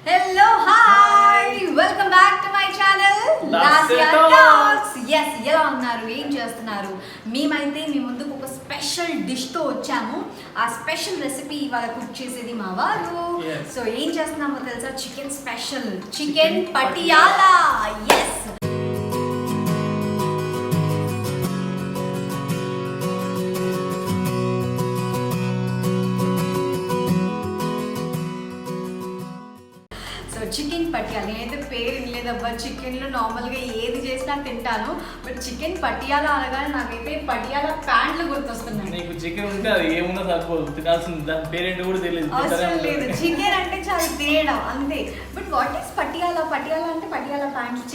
Hello, hi! Welcome back to my channel. Lasya Talks. Yes, ఎలా ఉన్నారు, ఏం చేస్తున్నారు? మేమైతే మీ ముందుకు ఒక స్పెషల్ డిష్తో వచ్చాము. ఆ స్పెషల్ రెసిపీ ఇవాళ కుక్ చేసేది మా వారు. సో ఏం చేస్తున్నామో తెలుసా? Chicken special, chicken Patiala. Yes. Chicken Patiala, నేనైతే పేరు వినలేదబ్బా. చికెన్లో నార్మల్గా ఏది చేసినా తింటాను, బట్ చికెన్ పటియాలా అనగానే నాకైతే పటియాలా ప్యాంట్లు గుర్తొస్తున్నాయి. నీకు చికెన్ ఉంటే అది ఏమున్నా సరిపోదు, తినాల్సింది. దాని పేరేంటి కూడా తెలియదు, అవసరం లేదు. చికెన్ అంటే చాలా తినేయడం అంతే. But what is Patiala? Patiala అంటే పటియాలా ప్యాంట్.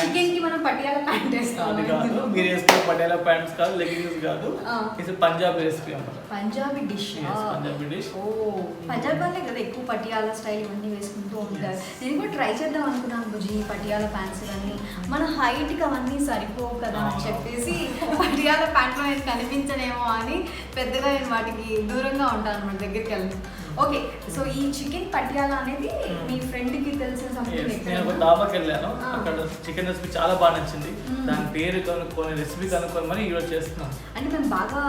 చికెన్ కి మనం పటియాలా ప్యాంట్ వేస్తాం. అది కాదు, మీరు వేసుకున్న పటియాలా ప్యాంట్స్ కాదు, లెగ్గింగ్స్ కాదు. ఇది పంజాబీ రెసిపీ అన్నమాట. పంజాబీ డిష్. పంజాబీ డిష్. ఓ, పంజాబ్ వాళ్ళే కదా ఎక్కువ పటియాలా స్టైల్ ఇవన్నీ వేసుకుంటూ ఉంటారు. నేను కూడా ట్రై చేద్దాం అనుకున్నాను బుజ్జి, పటియాలా ప్యాంట్స్ ఇవన్నీ మన హైట్కి అవన్నీ సరిపోవు కదా అని చెప్పేసి పటియాలా ప్యాంట్లో నేను కనిపించనేమో అని పెద్దగా నేను వాటికి దూరంగా ఉంటాను అన్నమాట, దగ్గరికి వెళ్ళను. ఓకే, సో ఈ చికెన్ పటియాలా అనేది మీ ఫ్రెండ్కి తెలిసిన సంథింగ్. నేను ఒక దాబాకి వెళ్ళాను, అక్కడ చికెన్ రెసిపీ చాలా బాగా నచ్చింది. దాని పేరు కనుక్కొని రెసిపీ కనుక్కొని మరి ఈరోజు చేస్తున్నాం. అంటే మేము బాగా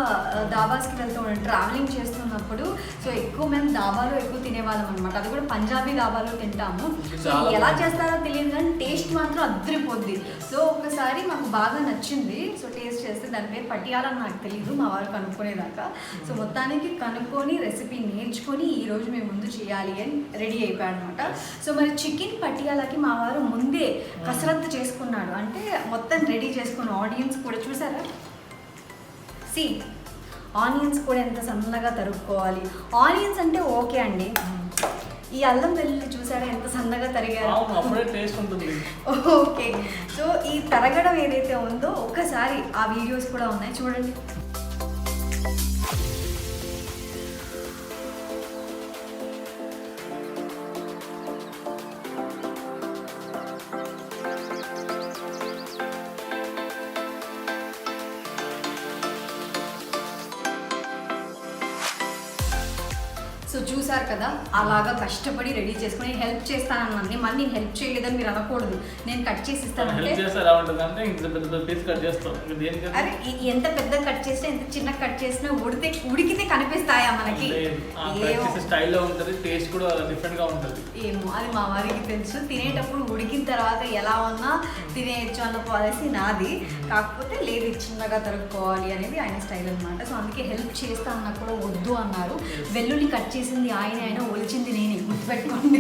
దాబాస్కి వెళ్తూ ఉంటాం ట్రావెలింగ్ చేస్తున్నప్పుడు. సో ఎక్కువ మేము దాబాలో ఎక్కువ తినేవాళ్ళం అనమాట. అది కూడా పంజాబీ దాబాలో తింటాము. సో ఎలా చేస్తారో తెలియదు కానీ టేస్ట్ మాత్రం అద్దరిపోద్ది. సో ఒకసారి మాకు బాగా నచ్చింది. సో టేస్ట్ చేస్తే దాని పేరు పటియాలా అని నాకు తెలియదు, మా వారు కనుక్కునేదాకా. సో మొత్తానికి కనుక్కొని రెసిపీ నేర్చుకొని ఈరోజు మేము ముందు చేయాలి అని రెడీ అయిపోయాడు అనమాట. సో మరి చికెన్ పటియాలాకి మా వారు ముందే కసరత్తు చేసుకున్నాడు. అంటే మొత్తం రెడీ చేసుకున్న ఆనియన్స్ కూడా చూసారా, ఆనియన్స్ కూడా ఎంత సన్నగా తరుక్కోవాలి. ఆనియన్స్ అంటే ఓకే అండి, ఈ అల్లం వెల్లుల్లి చూసారా ఎంత సన్నగా తరిగారు. ఓకే, సో ఈ తరగడం ఏదైతే ఉందో ఒకసారి ఆ వీడియోస్ కూడా ఉన్నాయి చూడండి. సో చూసారు కదా, అలాగా కష్టపడి రెడీ చేసుకుని హెల్ప్ చేస్తానన్నాను. మళ్ళీ నేను హెల్ప్ చేయలేదని మీరు అనకూడదు, నేను కట్ చేసి ఇస్తానంటే. అరే ఎంత పెద్ద కట్ చేసినా ఎంత చిన్న కట్ చేసినా ఉడికితే కనిపిస్తాయా మనకి? ఏమో అది మా వారికి తెలుసు. తినేటప్పుడు ఉడికిన తర్వాత ఎలా ఉన్నా తినేయచ్చు అన్న పాలసీ నాది. కాకపోతే లేదు చిన్నగా తరుక్కోవాలి అనేది ఆయన స్టైల్ అనమాట. సో అందుకే హెల్ప్ చేస్తా అన్నా కూడా వద్దు అన్నారు. వెల్లుల్లి కట్ చేసింది ఆయన ఒలిచింది నేనే, గుర్తుపెట్టుకోండి.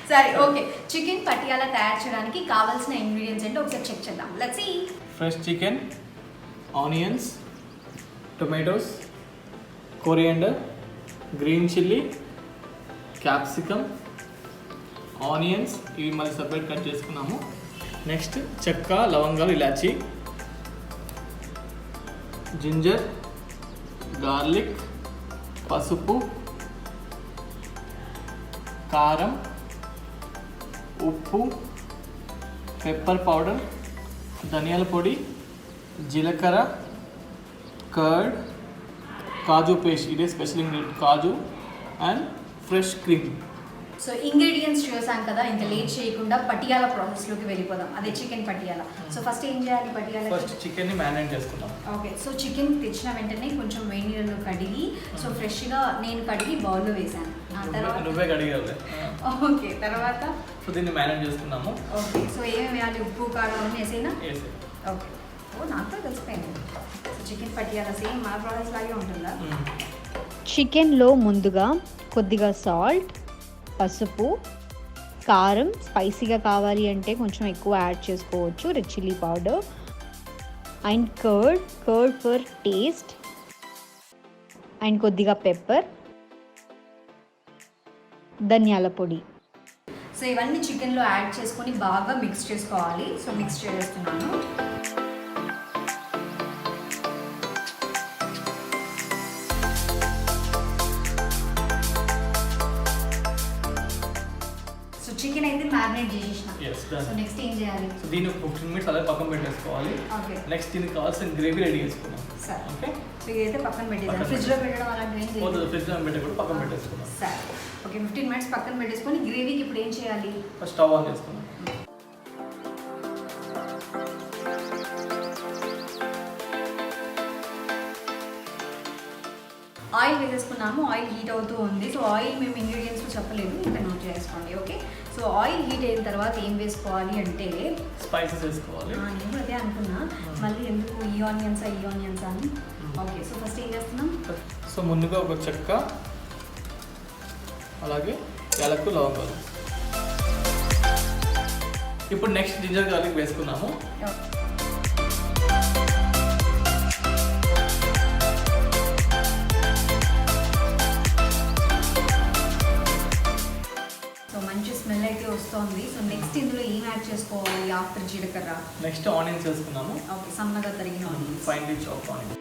సరే, ఓకే. చికెన్ పటియాలా తయారు చేయడానికి కావాల్సిన ఇంగ్రీడియంట్స్ ఏంటో ఒకసారి చెక్ చేద్దాం. Let's see. Fresh chicken, onions, tomatoes, coriander, green chilli, capsicum, onions ఇవి మళ్ళీ సపరేట్ కట్ చేసుకున్నాము. నెక్స్ట్ చెక్క, లవంగాలు, ఇలాచి, జింజర్, గార్లిక్, పసుపు, కారం, ఉప్పు, పెప్పర్ పౌడర్, ధనియాల పొడి, జీలకర్ర, కర్డ్, కాజు పేస్ట్. ఇదే special ingredient, kaju and fresh cream. So ingredients చూసాం కదా, ఇంకా లేట్ చేయకుండా పటియాలా ప్రాసెస్లోకి వెళ్ళిపోదాం. అదే చికెన్ పటియాలా. సో ఫస్ట్ ఏం చేయాలి పటియాలా? ఫస్ట్ చికెన్ని మ్యారినేట్ చేసుకుందాం. ఓకే, సో చికెన్ తెచ్చిన వెంటనే కొంచెం వేడి నీళ్ళలో కడిగి, సో ఫ్రెష్గా నేను కడిగి బౌల్లో వేసాను. నువ్వే కడిగావు. ఓకే, తర్వాత సో దీన్ని మ్యారినేట్ చేసుకున్నాము. ఓకే, సో ఏమేమి వేయాలి? ఉప్పు, కారం అన్నీ వేసేనా? ఓకే. ఓ నాకు తెలిసిపోయింది. సో చికెన్ పటియాలా సేమ్ మన ప్రాసెస్ లాగే ఉంటుందా? చికెన్లో ముందుగా కొద్దిగా సాల్ట్, పసుపు, కారం, స్పైసీగా కావాలి అంటే కొంచెం ఎక్కువ యాడ్ చేసుకోవచ్చు, red chilli powder and curd for taste and కొద్దిగా పెప్పర్, ధనియాల పొడి. సో ఇవన్నీ చికెన్లో యాడ్ చేసుకొని బాగా మిక్స్ చేసుకోవాలి. సో మిక్స్ చేస్తున్నాను. చికెన్ అయితే మ్యారినేట్ చేసేసిన. సో నెక్స్ట్ ఏం చేయాలి? సో దీన్ని 15 మినిట్స్ అలాగే పక్కన పెట్టేసుకోవాలి. ఓకే, నెక్స్ట్ దీనికి కావాల్సిన గ్రేవీ రెడీ చేసుకుందాం. సరే. ఓకే, సో ఇదైతే పక్కన పెట్టేద్దాం. ఫ్రిడ్జ్లో పెట్టడం అలాంటివి ఏం చేయదు. పోతుంది, ఫ్రిడ్జ్లో పెట్టేప్పుడు పక్కన పెట్టేసుకుందాం. సరే, ఓకే. 15 మినిట్స్ పక్కన పెట్టేసుకొని గ్రేవీకి ఇప్పుడు ఏం చేయాలి? ఫస్ట్ స్టవ్ ఆన్ చేసుకుందాం. ఆయిల్ వేసేసుకున్నాము. ఆయిల్ హీట్ అవుతూ ఉంది. సో ఆయిల్ మేము ఇంగ్రీడియంట్స్ చెప్పలేదు, ఇంకా నోట్ చేసుకోండి. ఓకే, సో ఆయిల్ హీట్ అయిన తర్వాత ఏం వేసుకోవాలి అంటే స్పైసెస్ వేసుకోవాలి. నేను కూడా అదే అనుకున్నా, మళ్ళీ ఎందుకు ఈ ఆనియన్స్ అని. ఓకే, సో ఫస్ట్ ఏం చేస్తున్నాం? సో ముందుగా ఒక చెక్క, అలాగే యాలకు, లవంగాలు. ఇప్పుడు నెక్స్ట్ జింజర్ గార్లిక్ వేసుకున్నాము. స్మెల్ అయితే వస్తుంది. సో నెక్స్ట్ ఇందులో ఏం యాడ్ చేసుకోవాలి ఆఫ్టర్ జీలకర్ర? నెక్స్ట్ ఆనియన్స్ వేసుకున్నాము. ఓకే, సన్నగా తరిగిన onions, finely chopped onions.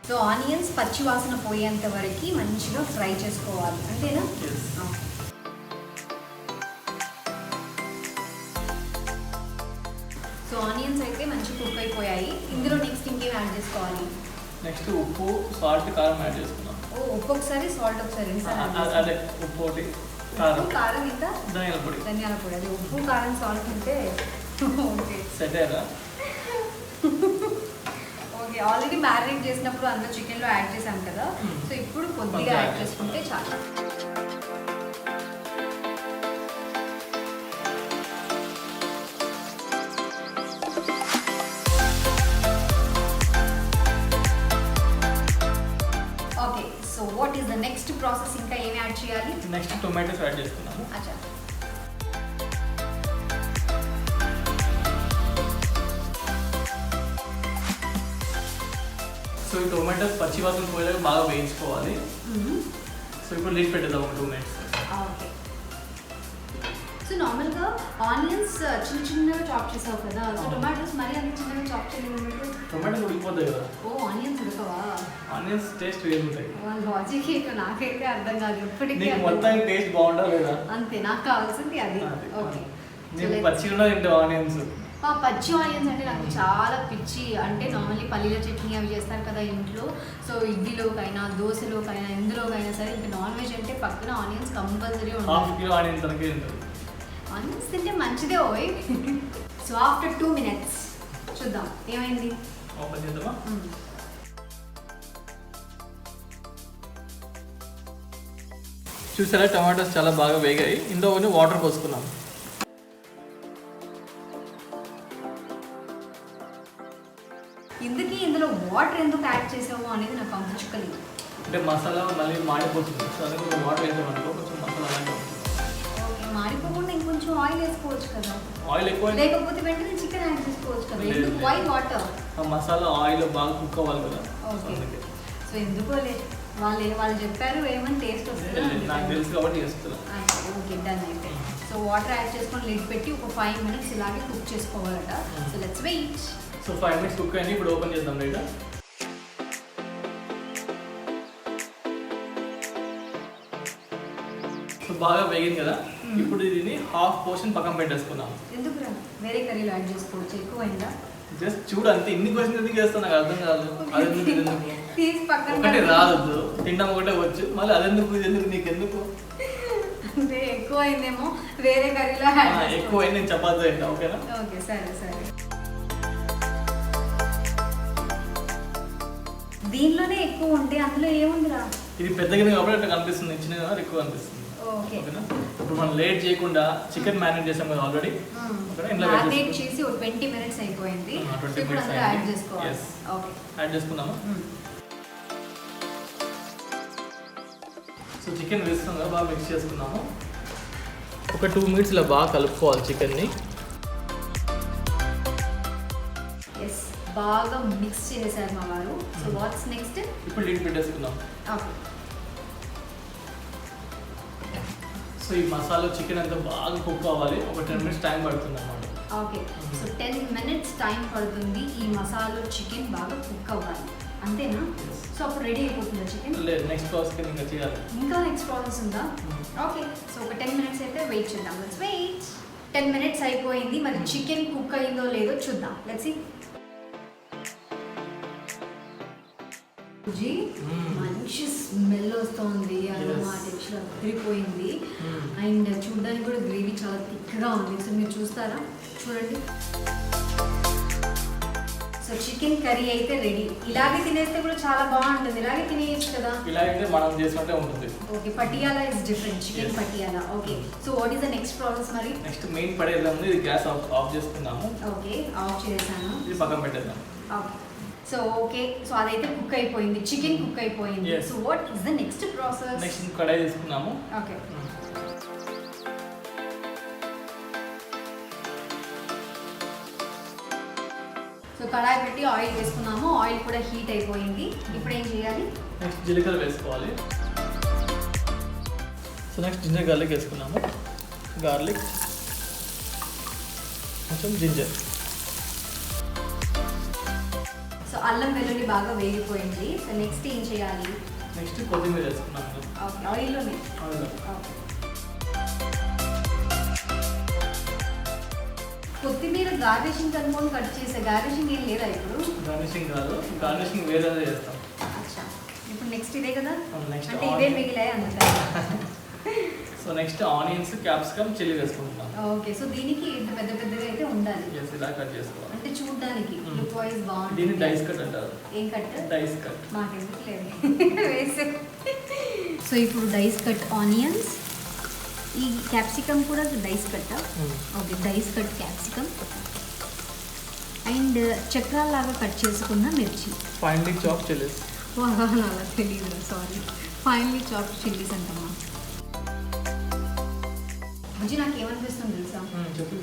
So onions పచ్చి వాసన పోయేంత వరకు మంచిగా ఫ్రై చేసుకోవాలి, అంతేనా? సో ఆనియన్స్ అయితే మంచి కుక్ అయిపోయాయి. ఇందులో నెక్స్ట్ ఇంకేం యాడ్ చేసుకోవాలి? నెక్స్ట్ ఉప్పు, సాల్ట్, కారం యాడ్ చేసుకున్నాం. ఓ, ఉప్పు ఒకసారి, సాల్ట్ ఒకసారి. అదే ఉప్పు ఒకటి, కారం ఇంత, ధనియాల పొడి. ధనియాల పొడి. అది ఉప్పు, కారం, సాల్ట్ ఉంటే ఓకే, సెట్ అయ్యారా? ఓకే, ఆల్రెడీ మ్యారినేట్ చేసినప్పుడు అందులో చికెన్లో యాడ్ చేసాం కదా, సో ఇప్పుడు కొద్దిగా యాడ్ చేసుకుంటే చాలు. Okay, so what is the next process? ఇంకా ఏం యాడ్ చేయాలి? నెక్స్ట్ టొమాటోస్ యాడ్ చేసుకున్నాము. అచ్చా, సో ఈ టొమాటోస్ పచ్చి వాసన పోయేలాగా బాగా వేయించుకోవాలి. సో ఇప్పుడు లిడ్ పెట్టేద్దాం ఒక 2 మినిట్స్. ఓకే, సో నార్మల్గా ఆనియన్స్ చిన్న చిన్నగా చాప్ చేసావు కదా, సో టొమాటోస్ మరీ అంత చిన్నగా చాప్ చేయలేదు. టొమాటోస్ ఉడికిపోతాయి కదా. ఓ, ఆనియన్స్ ఉడకవా? ఆనియన్స్ టేస్ట్ వేరుంటాయి. లాజిక్ ఏంటో నాకైతే అర్థం కాదు ఇప్పటికీ. నీకు మొత్తానికి టేస్ట్ బాగుంటా లేదా? అంతే, నాకు కావాల్సింది అది. ఓకే, నీకు పచ్చిగా తింటావు ఆనియన్స్. పచ్చి ఆనియన్స్ అంటే నాకు చాలా పిచ్చి. అంటే నార్మల్లీ పల్లీల చట్నీ అవి చేస్తారు కదా ఇంట్లో, సో ఇడ్లీలోకైనా, దోశలోకైనా, ఎందులోకైనా సరే ఇంకా నాన్ వెజ్ అంటే పక్కన ఆనియన్స్ కంపల్సరీ హాఫ్ ఉంటుంది. కిలో ఆనియన్స్ తనకే ఉంటుంది. ఆనియన్స్ తింటే మంచిదే ఓయ్. సో ఆఫ్టర్ 2 మినిట్స్ చూద్దాం ఏమైంది. ఓపెన్ చేద్దామా? చూసారా, టమాటోస్ చాలా బాగా వేగాయి. ఇందులో కొన్ని వాటర్ పోసుకున్నాం. ఇందులో వాటర్ ఎందుకు యాడ్ చేసావు అనేది నాకు అంచుకోలేదు. అంటే మసాలా మళ్ళీ మాడిపోతుంది, సో అందుకే వాటర్ వేసామనుకో కొంచెం మసాలా అలాగే ఉంటుంది. ఓకే, మాడిపోకుండా ఇంకొంచెం ఆయిల్ వేసుకోవచ్చు కదా, ఆయిల్ ఎక్కువ లేకపోతే వెంటనే చికెన్ యాడ్ చేసుకోవచ్చు కదా. ఎందుకు వై వాటర్? ఆ మసాలా ఆయిల్ బాగా కుక్ అవ్వాలి కదా. ఓకే, సో ఎందుకోలే, వాళ్ళు చెప్పారు ఏమని టేస్ట్ వస్తుంది, నాకు తెలుసు కాబట్టి చేస్తున్నా. Okay, done. అయితే సో వాటర్ యాడ్ చేసుకొని లిడ్ పెట్టి ఒక 5 మినిట్స్ ఇలాగే కుక్ చేసుకోవాలట. So let's wait. So 5 minutes cook అయింది. ఇప్పుడు ఓపెన్ చేద్దాం రైట్. సో బాగా వేగింది కదా. ఇప్పుడు దీన్ని హాఫ్ పోర్షన్ పక్కన పెట్టేసుకుందాం. ఎందుకు వేరే కర్రీలో యాడ్ చేసుకోవచ్చు, ఎక్కువైందా? జస్ట్ చూడు అంతే. ఇన్ని క్వశ్చన్స్ ఎందుకు చేస్తాను నాకు అర్థం కాదు. అదెందుకు ఇదెందుకు తీసి పక్కన ఒకటి రాదు, తినడం ఒకటే వచ్చు, మళ్ళీ అదెందుకు ఇదెందుకు నీకెందుకు? అంటే ఎక్కువైందేమో, వేరే కర్రీలో యాడ్ ఎక్కువైంది, నేను చపాతీ తింటా. ఓకేనా? ఓకే, సరే సరే. దీనిలోనే ఎక్కువ ఉంటే అందులో ఏముందిరా? ఇది పెద్ద గిన్నె కాబట్టి అట్లా కనిపిస్తుంది, చిన్నగా ఎక్కువ కనిపిస్తుంది. ఓకే, ఓకేనా? ఇప్పుడు మనం లేట్ చేయకుండా చికెన్ మ్యారినేట్ చేసాం కదా ఆల్రెడీ. మ్యారినేట్ చేసి ఒక 20 మినిట్స్ అయిపోయింది. ఇప్పుడు అందులో యాడ్ చేసుకోవాలి. ఓకే, యాడ్ చేసుకున్నాము. సో చికెన్ వేస్తాం కదా, బాగా మిక్స్ చేసుకున్నాము. ఒక 2 మినిట్స్ ఇలా బాగా కలుపుకోవాలి చికెన్ని. ఎస్, బాగా మిక్స్ చేశారు మా వారు. So what's next? ఇప్పుడు లిడ్ పెట్టేసుకుందాం. ఓకే, సో ఈ మసాలా చికెన్ అంతా బాగా కుక్ అవ్వాలి. ఒక 10 మినిట్స్ టైం పడుతుంది అన్నమాట. ఓకే, సో 10 మినిట్స్ టైం పడుతుంది ఈ మసాలా చికెన్ బాగా కుక్ అవ్వాలి, అంతేనా? సో అప్పుడు రెడీ అయిపోతుందా చికెన్? లేదు, నెక్స్ట్ ప్రాసెస్ ఇంకా చేయాలి. ఇంకా నెక్స్ట్ ప్రాసెస్ ఉందా? ఓకే, సో ఒక 10 minutes అయితే వెయిట్ చేద్దాం. Let's wait. 10 minutes అయిపోయింది. మరి చికెన్ కుక్ అయిందో లేదో చూద్దాం. Let's see. మంచి స్మెల్ వస్తుంది, అరోమా టెక్స్చర్ అదిరిపోయింది. అండ్ చూడడానికి కూడా గ్రేవీ చాలా థిక్గా ఉంది. సో మీరు చూస్తారా? చూడండి. సో చికెన్ కర్రీ అయితే రెడీ. ఇలాగే తినేస్తే కూడా చాలా బాగుంటుంది. ఇలాగే తినేయచ్చు కదా. ఇలాగే మనం చేసుకుంటే ఉంటుంది. Okay, Patiala is different. Chicken Patiala. Okay, so what is the next process మరి? నెక్స్ట్ మెయిన్ పడేద్దాం. ఇది గ్యాస్ ఆఫ్ చేసుకున్నాము. ఓకే, ఆఫ్ చేసాను. ఇది పక్కన పెట్టేద్దాం. ఓకే, సో ఓకే, సో అదైతే కుక్ అయిపోయింది. చికెన్ కుక్ అయిపోయింది. Yes. So what is the next process? Next kadai తీసుకున్నాము. ఓకే, సో కడాయి పెట్టి ఆయిల్ వేసుకున్నాము. ఆయిల్ కూడా హీట్ అయిపోయింది. ఇప్పుడు ఏం చేయాలి? నెక్స్ట్ జీలకర్ర వేసుకోవాలి. సో నెక్స్ట్ జింజర్ గార్లిక్ వేసుకున్నాము. గార్లిక్, కొంచెం జింజర్. సో అల్లం వెల్లుల్లి బాగా వేగిపోయింది. సో నెక్స్ట్ ఏం చేయాలి? నెక్స్ట్ కొత్తిమీర వేసుకున్నాము. ఓకే, ఆయిల్లోనే. అవును. ఓకే, కొత్తిమీర గార్నిషింగ్ అనుకోని కట్ చేసే. గార్నిషింగ్ ఏం లేదా ఇప్పుడు? గార్నిషింగ్ కాదు, గార్నిషింగ్ వేరే చేస్తాం. అచ్చా, ఇప్పుడు నెక్స్ట్ ఇదే కదా? నెక్స్ట్ అంటే ఇవే మిగిలాయి అందుకే. So next onions, capsicum, chilli వేసుకుంటున్నాం. ఓకే, సో దీనికి ఇంత పెద్ద పెద్దగా అయితే ఉండాలి. ఎస్, ఇలా కట్ చేసుకోవాలి. అంటే చూడడానికి లుక్ వైజ్ బాగుంటుంది. దీన్ని డైస్ కట్ అంటారు. ఏం కట్? Dice cut. మాకెందుకు లేదు వేసే. సో ఇప్పుడు డైస్ కట్ ఆనియన్స్, ఈ క్యాప్సికమ్ కూడా dice cut. Okay, dice cut capsicum and చక్రాల్లాగా కట్ చేసుకున్న మిర్చి. Finally chop chillies. అలా తెలియదు, సారీ. ఫైనలీ చాప్ చిల్లీస్ అంటమ్మా. మంచి నాకు ఏమనిపిస్తుంది తెలుసా? చెప్పు.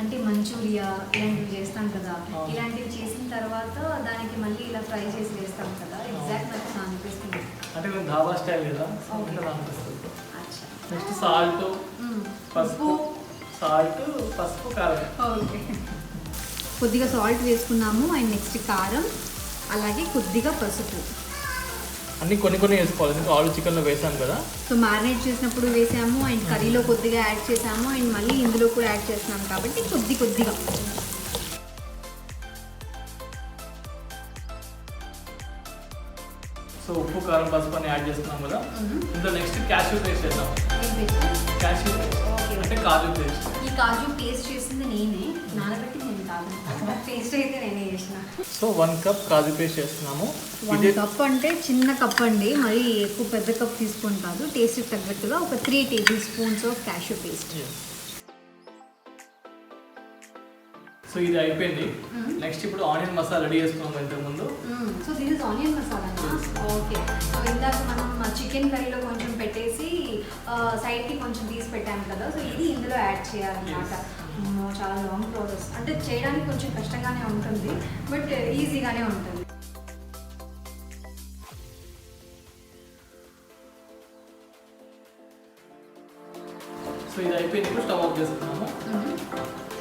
అంటే మంచూరియా ఇలాంటివి చేస్తాం కదా, ఇలాంటివి చేసిన తర్వాత దానికి మళ్ళీ ఇలా ఫ్రై చేసి వేస్తాం కదా, ఎగ్జాక్ట్ నాకు అలా అనిపిస్తుంది. అంటే మేము ధాబా స్టైల్ కదా, Okay. అలా అనిపిస్తుంది. అచ్చా. నెక్స్ట్ సాల్ట్, పసుపు, ఉప్పు. సాల్ట్, పసుపు, కారం. ఓకే, కొద్దిగా సాల్ట్ వేసుకున్నాము. అండ్ నెక్స్ట్ కారం, అలాగే కొద్దిగా పసుపు. అన్ని కొన్ని వేసుకోవాలి, ఎందుకంటే ఆల్రెడీ చికెన్లో వేసాం కదా. సో మ్యారినేట్ చేసినప్పుడు వేసాము, అండ్ కర్రీలో కొద్దిగా యాడ్ చేసాము, అండ్ మళ్ళీ ఇందులో కూడా యాడ్ చేస్తున్నాము కాబట్టి కొద్దిగా. సో ఉప్పు, కారం, పసుపు అని యాడ్ చేస్తున్నాం కదా. ఇందులో నెక్స్ట్ క్యాష్యూ పేస్ట్ చేద్దాం. క్యాష్యూ పేస్ట్ ఓకే, అంటే కాజు పేస్ట్. ఈ కాజు పేస్ట్ చేసింది నేనే, నానబెట్టి నేను కాదు, పేస్ట్ అయితే నేనే చేసిన. సో 1 కప్ కాజు పేస్ట్ చేస్తున్నాము. 1 కప్ అంటే చిన్న కప్ అండి, మరి ఎక్కువ పెద్ద కప్ తీసుకొని కాదు. టేస్ట్కి తగ్గట్టుగా ఒక 3 tablespoons of cashew paste. So ఇది అయిపోయింది. నెక్స్ట్ ఇప్పుడు ఆనియన్ మసాలా రెడీ చేసుకున్నాము ఇంతకుముందు. So this is onion masala. Okay, so ఇందాక మనం చికెన్ కర్రీలో కొంచెం పెట్టేసి సైడ్కి కొంచెం తీసి పెట్టాము కదా, సో ఇది ఇందులో యాడ్ చేయాలన్నమాట. చాలా లాంగ్ ప్రాసెస్, అంటే చేయడానికి కొంచెం కష్టంగానే ఉంటుంది, బట్ ఈజీగానే ఉంటుంది. సో ఇది అయిపోయింది. ఇప్పుడు స్టవ్ ఆఫ్ చేసుకున్నాము.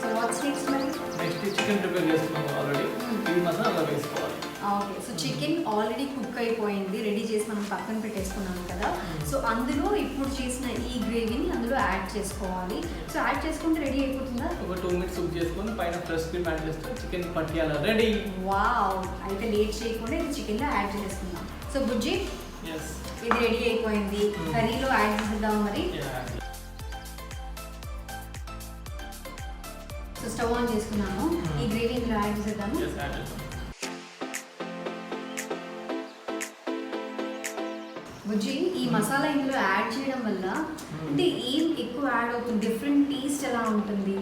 సో వాట్స్ నెక్స్ట్ మరి? నెక్స్ట్ చికెన్ ప్రిపేర్ చేసుకున్నాము ఆల్రెడీ. ఇది మసాలా వేసుకోవాలి. Okay, so chicken already cook అయిపోయింది, రెడీ చేసి మనం పక్కన పెట్టేసుకున్నాము కదా. సో అందులో ఇప్పుడు చేసిన ఈ గ్రేవీని అందులో యాడ్ చేసుకోవాలి. సో యాడ్ చేసుకుంటే రెడీ అయిపోతుందా? ఒక 2 minutes కుక్ చేసుకొని పైన ఫ్రెష్ క్రీమ్ యాడ్ చేస్తే చికెన్ పట్టియాల రెడీ. వావ్, అయితే లేట్ చేయకుండా ఇది చికెన్లో యాడ్ చేసుకుందాం. సో బుజ్జి, ఎస్, ఇది రెడీ అయిపోయింది. కర్రీలో యాడ్ చేద్దాం మరి. సో స్టవ్ ఆన్ చేసుకున్నాము. ఈ గ్రేవీ ఇందులో యాడ్ చేద్దాము. బుజ్జి, ఈ మసాలా ఇందులో యాడ్ చేయడం వల్ల అంటే ఏం ఎక్కువ యాడ్ అవుతుంది? డిఫరెంట్ టేస్ట్ ఎలా ఉంటుంది?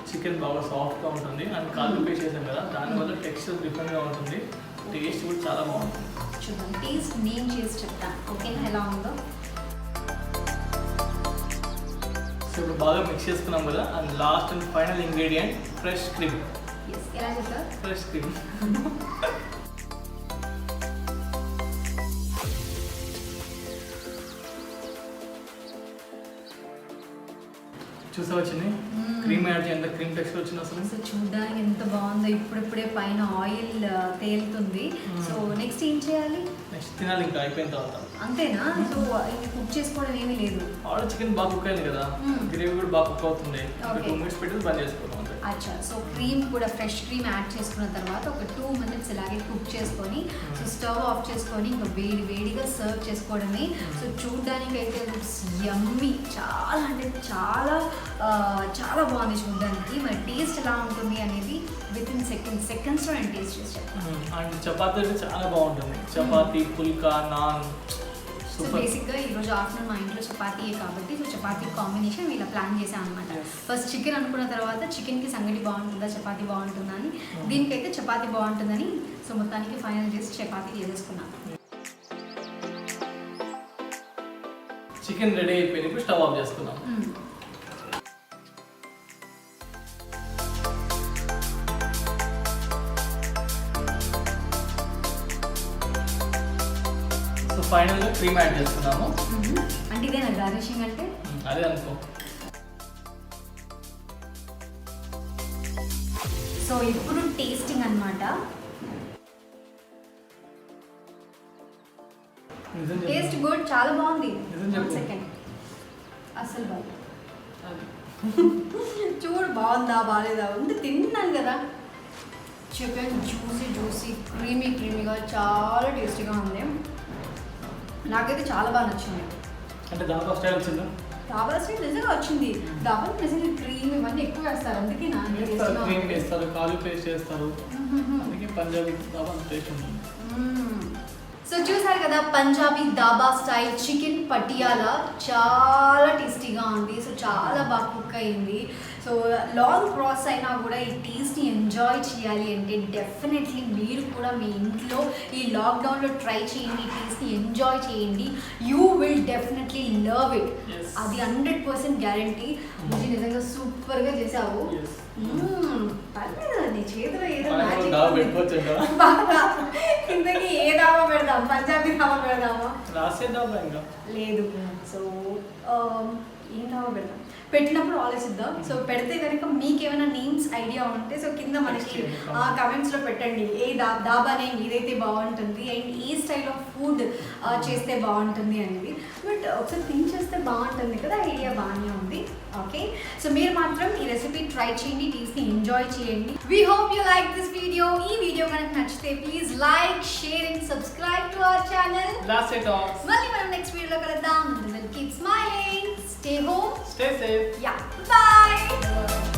చికెన్ బాగా సాఫ్ట్గా ఉంటుంది అండ్ కాజు పేస్ట్ చేసాం కదా, దానివల్ల టెక్స్చర్ డిఫరెంట్గా ఉంటుంది. టేస్ట్ కూడా చాలా బాగుంటుంది. చూద్దాం, టేస్ట్ నేను చేసి చెప్తాను, ఓకేనా, ఎలా ఉందో. సో ఇప్పుడు బాగా మిక్స్ చేసుకున్నాం కదా, and last and final ingredient fresh cream. Yes, ఎలా చెప్తారు? Fresh cream. చూసా వచ్చింది క్రీమ్ యాడ్ చేయండి, క్రీమ్ టెక్స్చర్ వచ్చింది అసలు. సో చూడడానికి ఎంత బాగుందో, ఇప్పుడిప్పుడే పైన ఆయిల్ తేలుతుంది. సో నెక్స్ట్ ఏం చేయాలి? నెక్స్ట్ తినాలి ఇంకా అయిపోయిన తర్వాత. అంతేనా? సో ఇది కుక్ చేసుకోవడం ఏమీ లేదు. ఆల్రెడీ చికెన్ బాగా కుక్ అయింది కదా, గ్రేవీ కూడా బాగా కుక్ అవుతుంది. Okay. 2 minutes పెట్టి బంద్ చేసుకోవడం అంతే. అచ్చా, సో క్రీమ్ కూడా ఫ్రెష్ క్రీమ్ యాడ్ చేసుకున్న తర్వాత ఒక 2 minutes ఇలాగే కుక్ చేసుకొని సో స్టవ్ ఆఫ్ చేసుకొని ఇంకా వేడిగా సర్వ్ చేసుకోవడమే. సో చూడడానికి అయితే యమ్మీ, చాలా అంటే చాలా చాలా బాగుంది చూడడానికి. మరి టేస్ట్ ఎలా ఉంటుంది అనేది విత్ ఇన్ సెకండ్స్లో నేను టేస్ట్ చేసి చెప్తాను. అండ్ చపాతీ అయితే చాలా బాగుంటుంది. చపాతీ, పుల్కా, నాన్ సో సూపర్. బేసిక్గా ఈరోజు ఆఫ్టర్నూన్ మా ఇంట్లో చపాతీయే కాబట్టి సో చపాతీ కాంబినేషన్ ఇలా ప్లాన్ చేసాం అనమాట. ఫస్ట్ చికెన్ అనుకున్న తర్వాత చికెన్కి సంగటి బాగుంటుందా, చపాతీ బాగుంటుందా అని. దీనికైతే చపాతీ బాగుంటుందని సో మొత్తానికి ఫైనల్ చేసి చపాతీ చేసేసుకున్నాం. చికెన్ రెడీ అయిపోయింది, ఇప్పుడు స్టవ్ ఆఫ్ చేసుకున్నాం. సో ఫైనల్గా క్రీమ్ యాడ్ చేస్తున్నాము. అంటే ఇదే నా గార్నిషింగ్ అంటే అదే అనుకో. సో ఇప్పుడు టేస్టింగ్ అనమాట. నిజం చెప్పు. టేస్ట్ గుడ్, చాలా బాగుంది. నిజం చెప్పు. సెకండ్ అసలు బాగుంది. చూడు బాగుందా బాగాలేదా ఉంటే తిన్నాను కదా. చికెన్ జ్యూసీ క్రీమీగా చాలా టేస్టీగా ఉంది. నాకైతే చాలా బాగా నచ్చింది. అంటే దాకా స్టైల్ వచ్చిందా? డాబా స్టైల్ నిజంగా వచ్చింది. డాబా నిజంగా క్రీమ్ ఇవన్నీ ఎక్కువ వేస్తారు, అందుకే నా క్రీమ్ వేస్తారు, కాలు పేస్ట్ చేస్తారు, అందుకే పంజాబీ దాబా టేస్ట్ ఉంటుంది. సో చూసారు కదా, పంజాబీ దాబా స్టైల్ చికెన్ పటియాలా చాలా టేస్టీగా ఉంది. సో చాలా బాగా కుక్ అయింది. సో లాంగ్ ప్రాసెస్ అయినా కూడా ఈ టేస్ట్ని ఎంజాయ్ చేయాలి అంటే డెఫినెట్లీ మీరు కూడా మీ ఇంట్లో ఈ లాక్డౌన్లో ట్రై చేయండి, ఈ టేస్ట్ని ఎంజాయ్ చేయండి. You will definitely love it. Yes. అది 100% గ్యారంటీ. నువ్వు నిజంగా సూపర్గా చేసావు. Yes. పర్లేదు, నీ చేతిలో ఏదో మనం magic దాబా ఉంది. పెట్టుకోవచ్చు కదా. బాగా ఇంతకీ ఏ దాబా పెడదాం? పంజాబీ దాబా పెడదామా? రాసే దాబా ఇంకా లేదు. సో ఏం దాబా పెడదాం? పెట్టినప్పుడు ఆలోచిద్దాం. సో పెడితే కనుక మీకు ఏమైనా నేమ్స్ ఐడియా ఉంటే సో కింద మనకి కమెంట్స్లో పెట్టండి. ఏ దాబా నేమ్ ఏదైతే బాగుంటుంది and A style of food చేస్తే బాగుంటుంది అనేది. బట్ ఒకసారి థింక్ చేస్తే బాగుంటుంది కదా, ఐడియా బాగానే ఉంది. ఓకే, సో మీరు మాత్రం ఈ రెసిపీ ట్రై చేయండి, టేస్ట్ని ఎంజాయ్ చేయండి. We hope you like this video. ఈ వీడియో కనుక నచ్చితే please like, share and subscribe to our channel. Last talks. మళ్ళీ మనం నెక్స్ట్ వీడియోలో కలుద్దాం. Keep smiling, stay home, stay safe. yeah, bye.